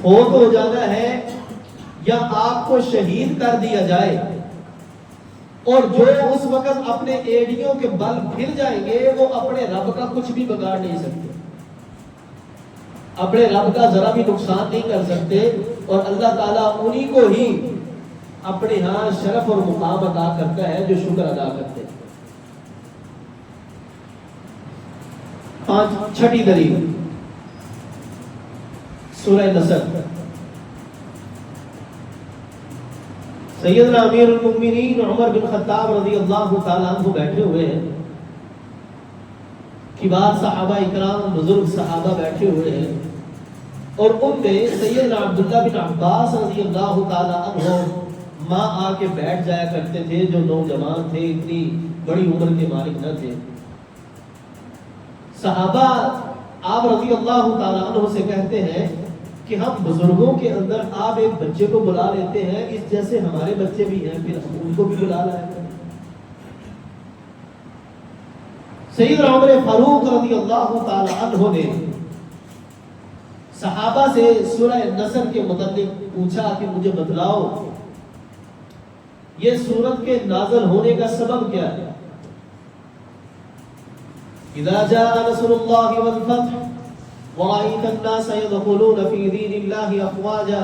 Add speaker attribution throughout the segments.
Speaker 1: فوت ہو جانا ہے یا آپ کو شہید کر دیا جائے، اور جو اس وقت اپنے ایڑیوں کے بل پھر جائیں گے وہ اپنے رب کا کچھ بھی بگاڑ نہیں سکتے، اپنے رب کا ذرا بھی نقصان نہیں کر سکتے، اور اللہ تعالیٰ انہی کو ہی اپنے ہاں شرف اور مقام عطا کرتا ہے جو شکر ادا کرتے ہیں۔ چھٹی دلیل سورہ نصر۔ سیدنا امیر المؤمنین عمر بن خطاب رضی اللہ تعالیٰ عنہ بیٹھے ہوئے ہیں، کبار صحابہ اکرام بزرگ صحابہ بیٹھے ہوئے ہیں، اور ان میں سیدنا عبداللہ بن عباس رضی اللہ تعالیٰ عنہ ماں آ کے بیٹھ جایا کرتے تھے، جو نوجوان تھے، اتنی بڑی عمر کے مالک نہ تھے۔ صحابہ آپ رضی اللہ تعالیٰ عنہ سے کہتے ہیں کہ ہم بزرگوں کے اندر آپ ایک بچے کو بلا لیتے ہیں، اس جیسے ہمارے بچے بھی ہیں، پھر ہم ان کو بھی بلا لائیں گے۔ سیدنا عمر فاروق رضی اللہ تعالیٰ عنہ نے صحابہ سے سورہ نصر کے متعلق پوچھا کہ مجھے بتلاؤ یہ سورت کے نازل ہونے کا سبب کیا ہے؟ اذا جاء نصر الله والفتح ورأيت الناس يدخلون في دين الله افواجا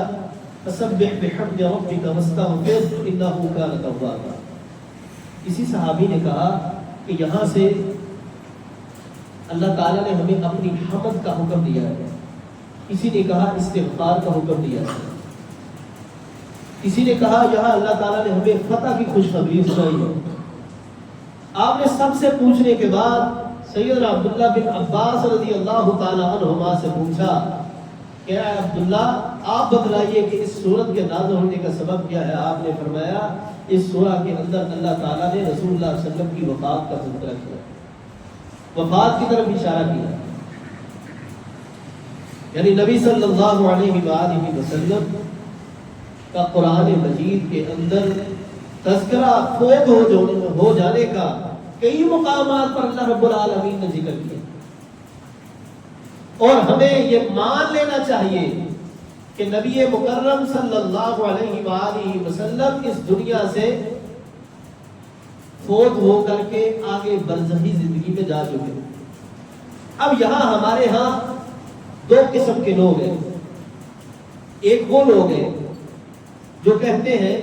Speaker 1: فسبح بحمد ربك واستغفره انه كان توابا۔ اسی صحابی نے کہا کہ یہاں سے اللہ تعالیٰ نے ہمیں اپنی حمد کا حکم دیا ہے، کسی نے کہا استغفار کا حکم دیا ہے، کسی نے کہا یہاں اللہ تعالیٰ نے ہمیں فتح کی خوشخبری سنائی ہے۔ آپ نے سب سے پوچھنے کے بعد سیدنا عبداللہ بن عباس رضی اللہ تعالیٰ عنہما سے پوچھا کہ اے عبداللہ آپ بتلائیے کہ اس سورت کے نازل ہونے کا سبب کیا ہے؟ آپ نے فرمایا اس سورہ کے اندر اللہ تعالیٰ نے رسول اللہ صلی اللہ علیہ وسلم کی وفات کا ذکر کیا، وفات کی طرف اشارہ کیا، یعنی نبی صلی اللہ علیہ وآلہ وسلم کا قرآن مجید کے اندر تذکرہ فوت ہو جانے کا کئی مقامات پر اللہ رب العالمین نے ذکر کیا، اور ہمیں یہ مان لینا چاہیے کہ نبی مکرم صلی اللہ علیہ وآلہ وسلم اس دنیا سے فوت ہو کر کے آگے برزخی زندگی میں جا چکے ہیں۔ اب یہاں ہمارے ہاں دو قسم کے لوگ ہیں، ایک وہ لوگ ہیں جو کہتے ہیں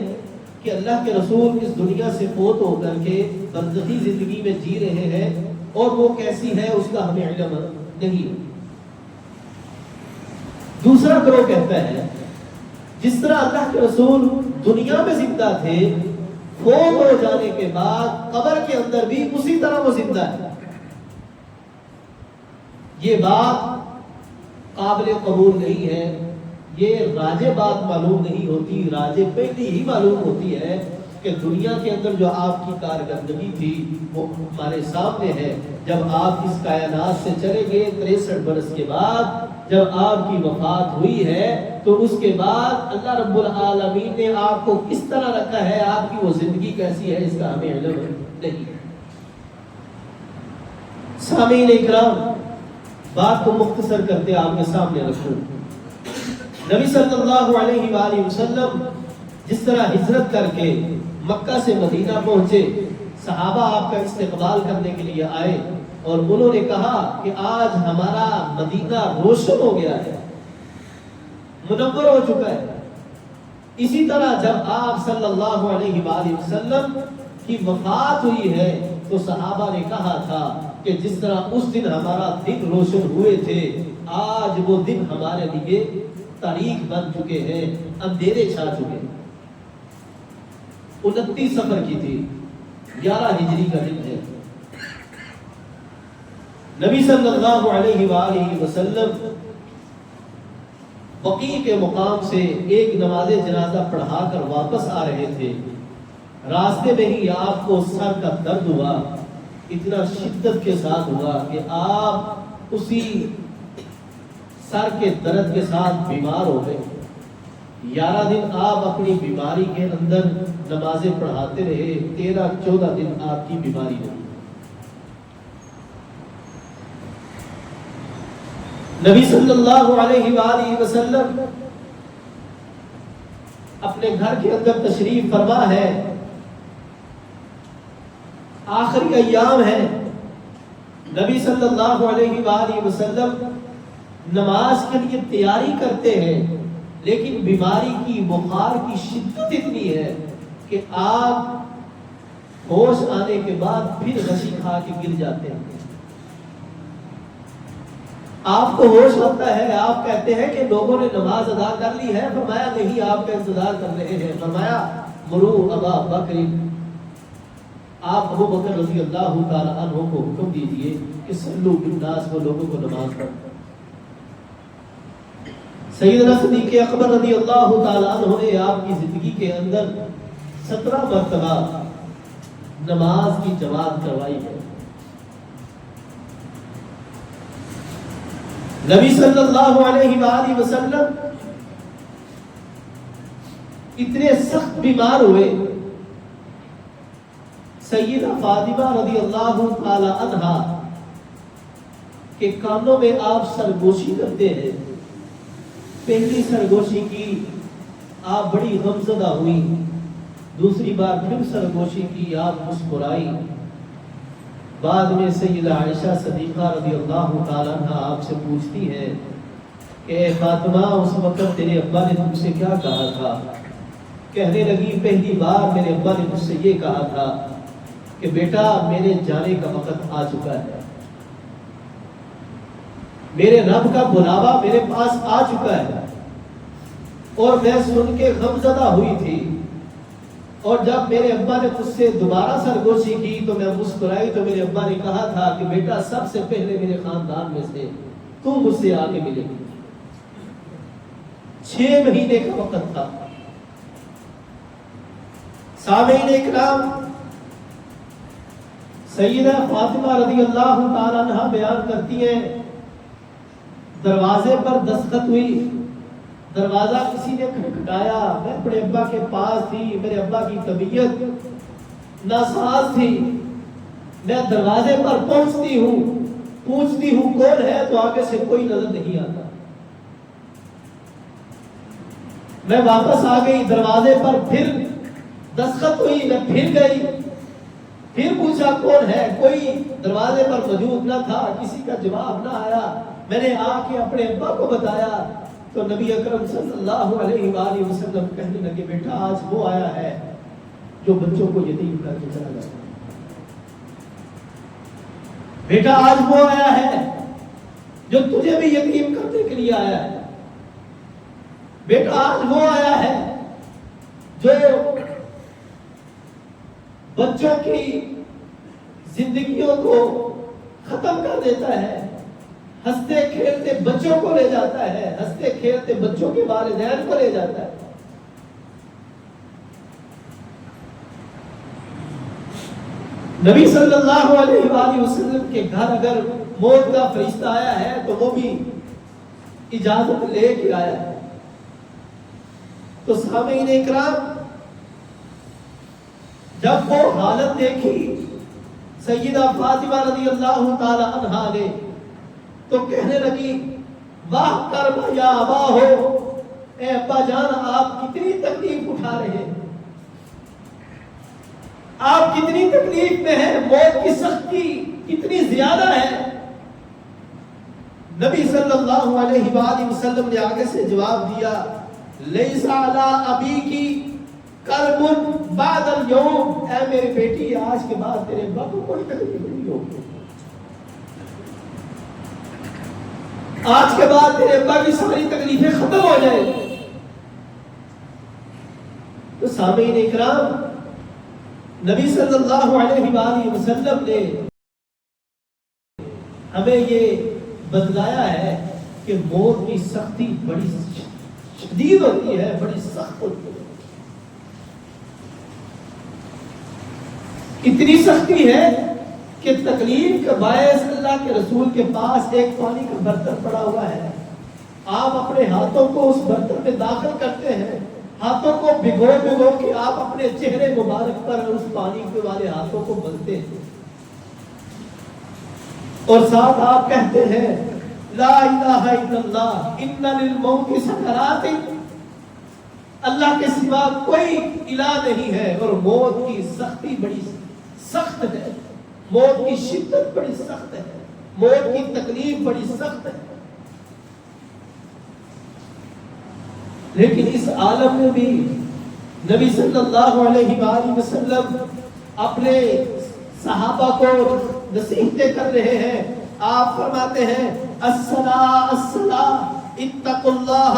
Speaker 1: کہ اللہ کے رسول اس دنیا سے فوت ہو کر کے برزخی زندگی میں جی رہے ہیں، اور وہ کیسی ہے اس کا ہمیں علم نہیں۔ دوسرا گروہ کہتا ہے جس طرح اللہ کے رسول دنیا میں زندہ تھے، فوت ہو جانے کے بعد قبر کے اندر بھی اسی طرح وہ زندہ ہے۔ یہ بات قابل قبول نہیں ہے، یہ راجع بات معلوم نہیں ہوتی، راجع پہلی ہی معلوم ہوتی ہے کہ دنیا کے اندر جو آپ کی کارکردگی تھی وہ ہمارے سامنے ہے۔ جب آپ اس کائنات سے چلے گئے 63 برس کے بعد، جب آپ کی وفات ہوئی ہے تو اس کے بعد اللہ رب العالمین نے آپ کو کس طرح رکھا ہے، آپ کی وہ زندگی کیسی ہے، اس کا ہمیں علم نہیں۔ سامعین اکرام، بات کو مختصر کرتے آپ کے سامنے رکھوں۔ نبی صلی اللہ علیہ وآلہ وسلم جس طرح ہجرت کر کے مکہ سے مدینہ پہنچے، صحابہ آپ کا استقبال کرنے کے لیے آئے، اور انہوں نے کہا کہ آج ہمارا مدینہ روشن ہو گیا ہے، منور ہو چکا ہے۔ اسی طرح جب آپ صلی اللہ علیہ وآلہ وسلم کی وفات ہوئی ہے تو صحابہ نے کہا تھا کہ جس طرح اس دن ہمارا دن روشن ہوئے تھے، آج وہ دن ہمارے لیے تاریخ بن چکے ہیں، اندھیرے چھا چکے ہیں۔ 29 سفر کی تھی، 11 ہجری کا دن ہے۔ نبی صلی اللہ علیہ وآلہ وسلم بقیع کے مقام سے ایک نماز جنازہ پڑھا کر واپس آ رہے تھے، راستے میں ہی آپ کو سر کا درد ہوا، اتنا شدت کے ساتھ ہوا کہ آپ اسی سر کے درد کے ساتھ بیمار ہو گئے۔ 11 دن آپ اپنی بیماری کے اندر نمازیں پڑھاتے رہے، 13-14 دن آپ کی بیماری رہی۔ نبی صلی اللہ علیہ وآلہ وسلم اپنے گھر کے اندر تشریف فرما ہے، آخری ایام ہے، نبی صلی اللہ علیہ وآلہ وسلم نماز کے لیے تیاری کرتے ہیں، لیکن بیماری کی، بخار کی شدت اتنی ہے کہ آپ ہوش آنے کے بعد پھر غشی کھا کے گر جاتے ہیں۔ آپ کو ہوش آتا ہے، آپ کہتے ہیں کہ لوگوں نے نماز ادا کر لی ہے، فرمایا نہیں، آپ کا انتظار کر رہے ہیں۔ فرمایا مرو ابا بکر، آپ ابو بکر رضی اللہ تعالی عنہ کو حکم دیجئے کہ صلو بالناس، وہ لوگوں کو نماز پڑھائیں۔ سیدنا صدیق اکبر رضی اللہ تعالی عنہ نے آپ کی زندگی کے اندر 17 مرتبہ نماز کی جماعت کروائی ہے۔ نبی صلی اللہ علیہ وآلہ وسلم اتنے سخت بیمار ہوئے، سیدہ فاطمہ رضی اللہ تعالی عنہا کے کانوں میں آپ سرگوشی کرتے ہیں۔ پہلی سرگوشی کی، آپ بڑی غمزدہ ہوئی، دوسری بار پھر سرگوشی کی، آپ مسکرائی۔ بعد میں سیدہ عائشہ صدیقہ رضی اللہ تعالی عنہ آپ سے پوچھتی ہے کہ اے فاطمہ، اس وقت تیرے ابا نے تم سے کیا کہا تھا؟ کہنے لگی پہلی بار میرے ابا نے مجھ سے یہ کہا تھا کہ بیٹا میرے جانے کا وقت آ چکا ہے، میرے رب کا بلاوا میرے پاس آ چکا ہے۔ اور میں سن کے غمزدہ ہوئی تھی، اور جب میرے ابا نے مجھ سے دوبارہ سرگوشی کی تو میں مسکرائی، تو میرے ابا نے کہا تھا کہ بیٹا سب سے پہلے میرے خاندان میں سے تم مجھ سے آگے ملے گی۔ 6 مہینے کا وقت تھا۔ سامعین اکرام، سیدہ فاطمہ رضی اللہ تعالی عنہ بیان کرتی ہیں، دروازے پر دستخط ہوئی، دروازہ کسی نے کھٹکھٹایا، میں اپنے ابا کے پاس تھی، میرے ابا کی طبیعت ناساز تھی، میں دروازے پر پہنچتی ہوں کون ہے، تو آگے سے کوئی نظر نہیں آتا۔ میں واپس آ گئی، دروازے پر پھر دستخط ہوئی، میں پھر گئی، پھر پوچھا کون ہے، کوئی دروازے پر موجود نہ تھا، کسی کا جواب نہ آیا۔ میں نے آ کے اپنے ابا کو بتایا تو نبی اکرم صلی اللہ علیہ وآلہ وسلم کہنے لگے بیٹا آج وہ آیا ہے جو بچوں کو یتیم کر کے چلا جاتا ہے، بیٹا آج وہ آیا ہے جو تجھے بھی یتیم کرنے کے لیے آیا ہے، بیٹا آج وہ آیا ہے جو بچوں کی زندگیوں کو ختم کر دیتا ہے، ہنستے کھیلتے بچوں کو لے جاتا ہے، ہنستے کھیلتے بچوں کے والدین کو لے جاتا ہے۔ نبی صلی اللہ علیہ وآلہ وسلم کے گھر اگر موت کا فرشتہ آیا ہے تو وہ بھی اجازت لے کے آیا ہے۔ تو سامعین اکرام، جب وہ حالت دیکھی سیدہ فاطمہ رضی اللہ تعالی عنہا نے تو کہنے لگی واہ کرما یا ابا ہو، اے ابا جان آپ کتنی تکلیف اٹھا رہے ہیں، آپ کتنی تکلیف میں ہیں، موت کی سختی کتنی زیادہ ہے۔ نبی صلی اللہ علیہ وآلہ وسلم نے آگے سے جواب دیا لیس علی ابی کی کرب بعد اليوم، اے میری بیٹی آج کے بعد تیرے ابا کو کوئی تکلیف نہیں ہوگی، آج کے بعد تیرے ابا کی ساری تکلیفیں ختم ہو جائیں گی۔ تو سامعین اکرام، نبی صلی اللہ علیہ وآلہ وسلم نے ہمیں یہ بتلایا ہے کہ موت کی سختی بڑی شدید ہوتی ہے، بڑی سخت ہوتی ہے۔ اتنی سختی ہے کہ تکلیف کا باعث اللہ کے رسول کے پاس ایک پانی کا برتن پڑا ہوا ہے، آپ اپنے ہاتھوں کو اس برتن میں داخل کرتے ہیں، ہاتھوں کو بھگو کے آپ اپنے چہرے مبارک پر اس پانی کے والے ہاتھوں کو ملتے ہیں، اور ساتھ آپ کہتے ہیں لا الہ الا اللہ ان للموت سکرات، اللہ کے سوا کوئی الہ نہیں ہے، اور موت کی سختی بڑی سخت ہے، موت کی شدت بڑی سخت ہے، موت کی تکلیف بڑی سخت ہے۔ لیکن اس عالم میں بھی نبی صلی اللہ علیہ وآلہ وسلم اپنے صحابہ کو نصیحتیں کر رہے ہیں۔ آپ فرماتے ہیں الصلاۃ الصلاۃ اتقوا اللہ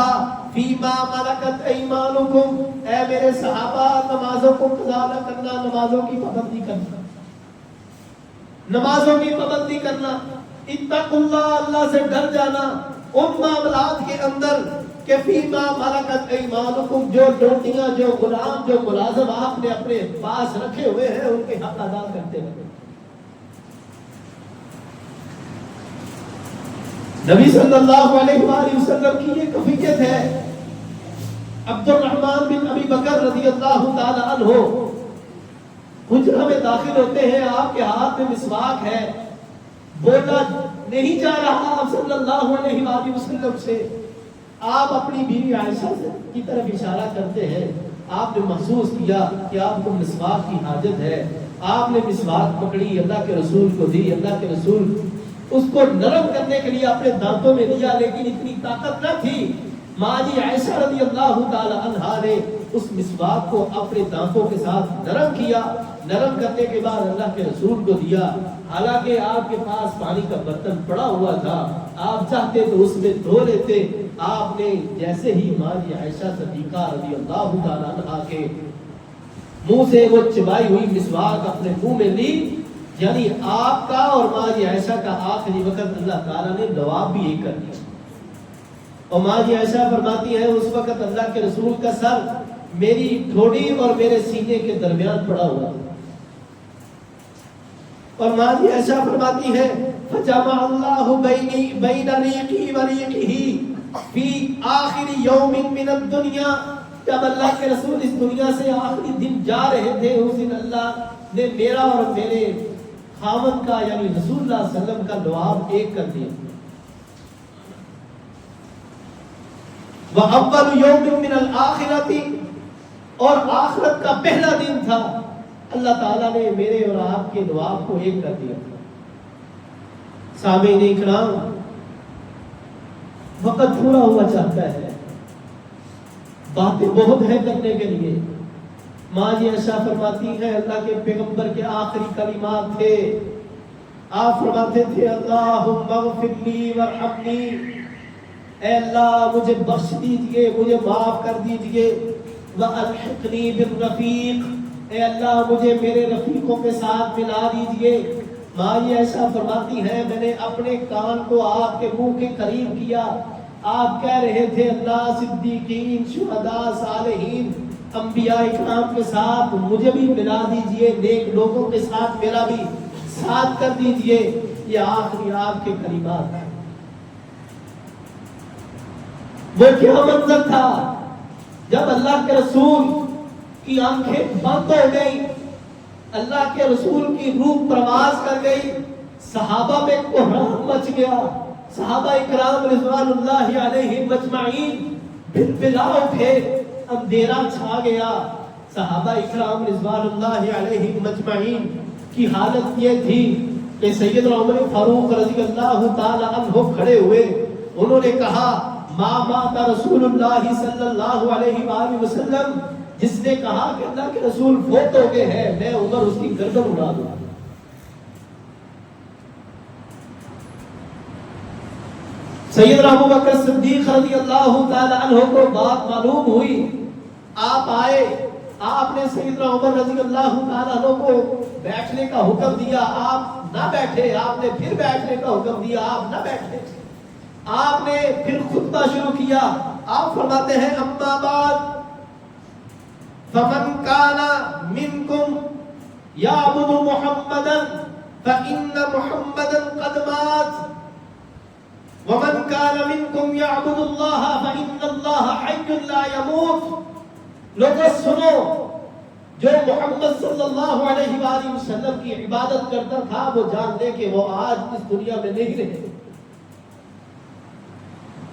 Speaker 1: فیما ملکت ایمانکم، اے میرے صحابہ نمازوں کو قضا نہ کرنا، نمازوں کی پابندی کرنا، نمازوں کی پابندی کرنا، اتقوا اللہ، اللہ سے ڈر جانا ان معاملات کے اندر کہ فیما ملکت ایمانکم، جو ڈیوٹیاں، جو غلام، جو ملازم آپ نے اپنے پاس رکھے ہوئے ہیں ان کے حق ادا کرتے ہوئے۔ نبی صلی اللہ علیہ وآلہ وسلم کی یہ کفیت ہے۔ عبد الرحمن بن ابی بکر رضی اللہ تعالی عنہ حجرہ میں داخل ہوتے ہیں، آپ کے ہاتھ میں مسواک ہے، بولا نہیں جا رہا آپ صلی اللہ علیہ وآلہ وسلم سے۔ آپ اپنی بیوی عائشہ کی طرف اشارہ کرتے ہیں، آپ نے محسوس کیا کہ آپ کو مسواک کی حاجت ہے، آپ نے مسواک پکڑی، اللہ کے رسول کو دی، اللہ کے رسول اس کو نرم کرنے کے لیے اپنے دانتوں میں لیا، لیکن اتنی طاقت نہ تھی۔ ماں جی عائشہ رضی اللہ تعالی عنہا نے اس مسواک کو اپنے دانتوں کے ساتھ نرم کیا، نرم کرنے کے بعد اللہ کے رسول کو دیا۔ حالانکہ آپ کے پاس پانی کا برتن پڑا ہوا تھا، آپ چاہتے تو اس میں دھو لیتے، آپ نے جیسے ہی ماں جی عائشہ صدیقہ رضی اللہ تعالی عنہا کے منہ سے وہ چبائی ہوئی مسواک اپنے منہ میں لی، یعنی آپ کا اور ماں جی عائشہ کا آخری وقت اللہ تعالیٰ نے جواب بھی ایک کر دیا۔ اور ماں جی عائشہ فرماتی ہے اس وقت اللہ کے رسول کا سر میری ٹھوڑی اور میرے سینے کے درمیان پڑا ہوا تھا، اور ماں جی عائشہ فرماتی ہے فجمع اللہ بین ریقی و ریقہ فی آخر یوم من الدنیا، جب اللہ کے رسول اس دنیا سے آخری دن جا رہے تھے، اس دن اللہ نے میرا اور میرے خاوند کا یعنی رسول اللہ صلی اللہ علیہ وسلم کا لعاب ایک کر دیا۔ وَأَوَّلُ يَوْمٍ مِّنَ الْآخِرَةِ، اور آخرت کا پہلا دن تھا، اللہ تعالیٰ نے میرے اور آپ کے لعاب کو ایک کر دیا۔ سامعین اکرام، وقت پورا ہوا چاہتا ہے، باتیں بہت ہیں کرنے کے لیے۔ ماں جی عائشہ فرماتی ہیں اللہ کے پیغمبر کے آخری کلمات تھے، آپ فرماتے تھے اللہم اغفر لی وارحمنی، اے اللہ مجھے بخش دیجئے، مجھے معاف کر دیجئے، والحقنی بالرفیق، اے اللہ مجھے میرے رفیقوں کے ساتھ ملا دیجئے۔ ماں جی عائشہ فرماتی ہیں میں نے اپنے کان کو آپ کے منہ کے قریب کیا، آپ کہہ رہے تھے اللہ صدیقین، شہداء، صالحین، انبیاء اکرام کے ساتھ مجھے بھی ملا دیجئے، نیک لوگوں کے ساتھ میرا بھی ساتھ کر دیجئے۔ یہ آخری آپ کے کلمات ہیں۔ وہ کیا منظر تھا جب اللہ کے رسول کی آنکھیں بند ہو گئی، اللہ کے رسول کی روح پرواز کر گئی، صحابہ میں کوہرام مچ گیا، صحابہ اکرام رضوان اللہ علیہم اجمعین بلبلا اٹھے، اندھیرا چھا گیا۔ صحابہ اکرام رضوان اللہ علیہم اجمعین کی حالت یہ تھی کہ سیدنا عمر فاروق رضی اللہ تعالی عنہ کھڑے ہوئے، انہوں نے کہا ما مات رسول اللہ صلی اللہ علیہ وآلہ وسلم، جس نے کہا کہ اللہ کے رسول فوت ہو گئے ہیں، میں عمر اس کی گردن اڑا دوں۔ سیدنا ابو بکر صدیق رضی اللہ تعالی عنہ کو بات معلوم ہوئی، آپ آئے، آپ نے سیدنا عمر رضی اللہ تعالی عنہ کو بیٹھنے کا حکم دیا، آپ نہ بیٹھے، آپ نے پھر بیٹھنے کا حکم دیا، آپ نہ بیٹھے، آپ نے پھر خطبہ شروع کیا۔ آپ فرماتے ہیں اما بعد فمن کان منکم یعبد محمدا فإن محمدا قد مات ومن کان منکم یعبد اللہ فإن اللہ حی لا یموت۔ لوگوں سنو، جو محمد صلی اللہ علیہ وآلہ وسلم کی عبادت کرتا تھا وہ جان لے کہ وہ آج اس دنیا میں نہیں رہے،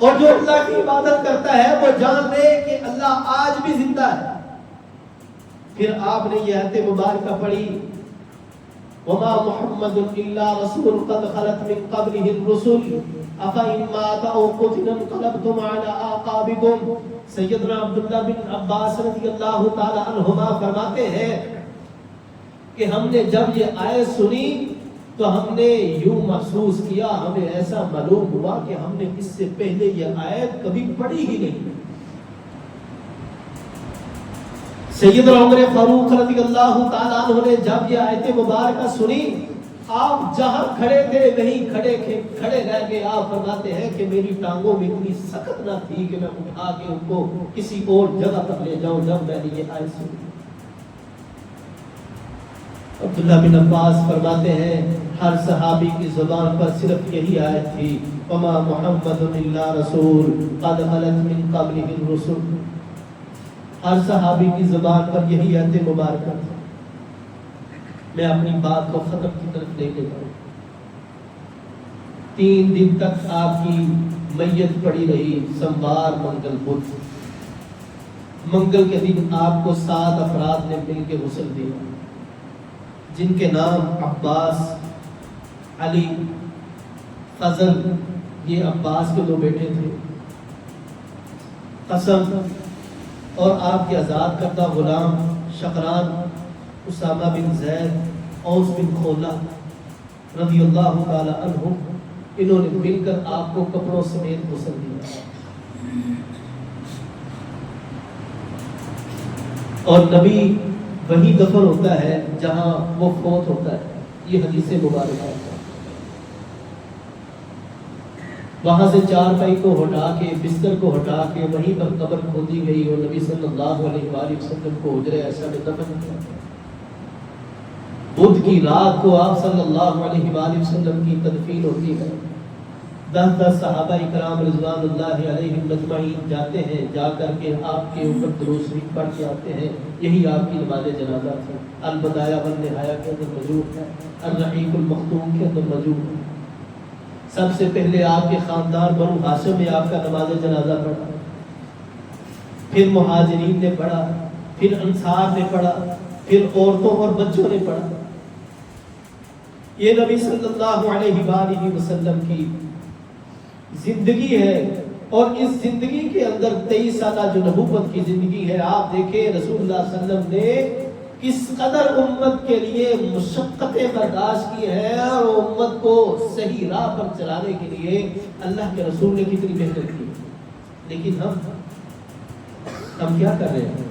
Speaker 1: اور جو اللہ کی عبادت کرتا ہے وہ جان لے کہ اللہ آج بھی زندہ ہے۔ پھر آپ نے یہ آیت مبارکہ پڑھی، وما محمد الا رسول قد خلت من قبله الرسل افإن مات او قتل انقلبتم على اعقابكم۔ سیدنا عبداللہ بن عباس رضی اللہ تعالی عنہما فرماتے ہیں کہ ہم نے جب یہ آیت سنی تو ہم نے یوں محسوس کیا، ہمیں ایسا معلوم ہوا کہ ہم نے اس سے پہلے یہ آیت کبھی پڑھی ہی نہیں۔ سیدنا عمر فاروق رضی اللہ تعالیٰ عنہ نے جب یہ آیت مبارکہ سنی، آپ جہاں کھڑے تھے وہیں کھڑے رہ کے آپ فرماتے ہیں کہ میری ٹانگوں میں اتنی سخت نہ تھی کہ میں اٹھا کے ان کو کسی اور جگہ تک لے جاؤں جب میں نے یہ آیت سنی۔ عبداللہ بن عباس فرماتے ہیں ہر صحابی کی زبان پر صرف یہی آیت تھی، وما محمد الا رسول قد خلت من قبلہ الرسل۔ ہر صحابی کی زبان پر یہی آیت مبارکہ تھی۔ میں اپنی بات کو ختم کی طرف لے کے جاؤں۔ 3 دن تک آپ کی میت پڑی رہی، سوموار منگل بدھ۔ منگل کے دن آپ کو 7 افراد نے مل کے غسل دیا، جن کے نام عباس، علی، فضل، یہ عباس کے 2 بیٹے تھے، قسم، اور آپ کے آزاد کردہ غلام شقران، اسامہ بن زید، اوس بن خولہ رضی اللہ تعالی عنہ، انہوں نے مل کر آپ کو کپڑوں سمیت غسل دیا۔ اور نبی وہی دفن ہوتا ہے جہاں وہ فوت ہوتا ہے، یہ حدیث مبارکہ ہے۔ وہاں سے چارپائی کو ہٹا کے، بستر کو ہٹا کے وہیں پر قبر کھودی گئی اور نبی صلی اللہ علیہ وآلہ وسلم کو حجرہ عائشہ میں دفن کیا۔ بدھ کی رات کو آپ صلی اللہ علیہ وآلہ وسلم کی تدفین ہوتی ہے۔ 10 صحابہ کرام رضوان اللہ علیہم اجمعین جاتے ہیں، جا کر کے آپ کے اوپر درود شریف پڑھ کے آتے ہیں۔ یہی آپ کی نماز جنازہ تھی۔ البدایہ والنہایہ کے اندر موجود ہے، الرحیق المختوم کے اندر موجود ہے۔ سب سے پہلے آپ کے خاندان بنو ہاشم میں آپ کا نماز جنازہ پڑھا، پھر مہاجرین نے پڑھا، پھر انصار نے پڑھا، پھر عورتوں اور بچوں نے پڑھا۔ یہ نبی صلی اللہ علیہ وآلہ وسلم کی زندگی ہے، اور اس زندگی کے اندر 23 سالہ جو نبوت کی زندگی ہے، آپ دیکھیں رسول اللہ صلی اللہ علیہ وسلم نے کس قدر امت کے لیے مشقتیں برداشت کی ہے، اور امت کو صحیح راہ پر چلانے کے لیے اللہ کے رسول نے کتنی محنت کی۔ لیکن ہم کیا کر رہے ہیں؟